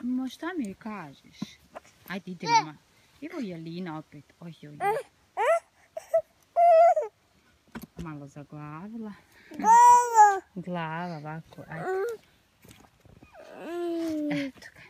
Ma šta mi kažeš? Ajde, ide mama. Evo je Lina opet. Oj. Malo zaglavila. Glava ovako, ajde. Eto ga.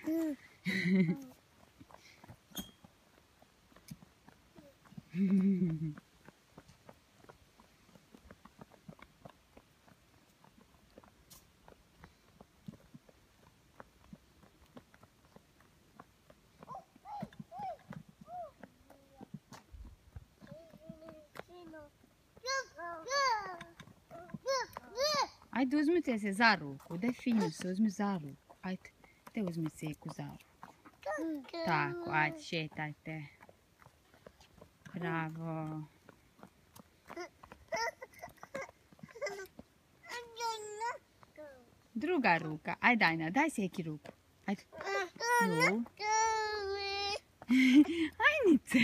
Ajde, uzmite se za ruku. Daj fino se, uzmi za ruku. Ajde, te uzmi Seku za ruku. Tako, ajde, šetajte. Bravo. Druga ruka. Ajde, Ajna, daj Seki ruku. Ajde. Ju. Ajnice.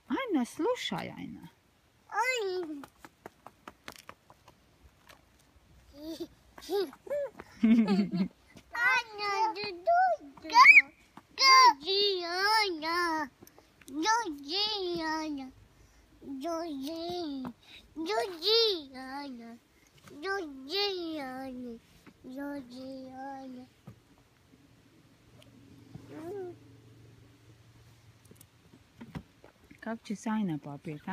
Ajna, slušaj, Ajna. Kako će se Ajna popet, a?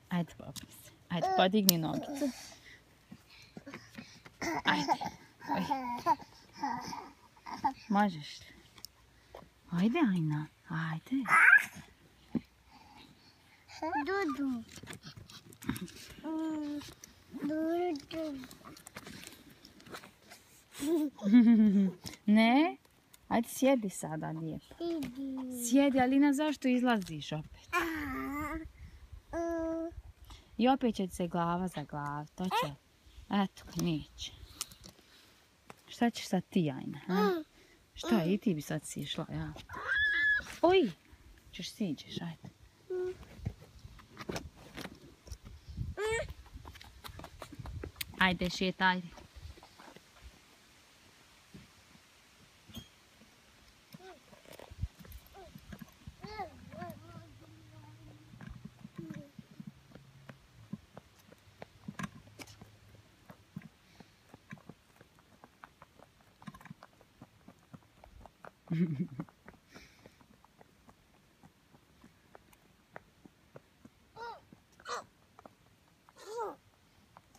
Ajde popet se. Ajde, podigni nogicu. Ajde. Možeš. Ajde, Ajna. Ajde. Dudu. Ne? Ajde, sjedi sada lijepo. Sjedi, Alina, zašto izlaziš opet? I opet će se glava za glavu, to će. Eto, neće. Šta ćeš sad ti, Ajna? Šta, i ti bi sad sišla, ja? Oj, ćeš siđeš, ajde. Ajde, šetaj.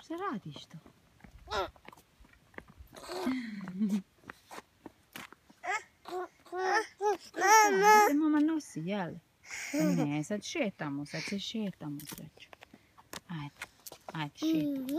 Šta radiš to? Se mama nosi, jel? Ne, sad šetamo, sad se šetamo. Ajde, šetamo.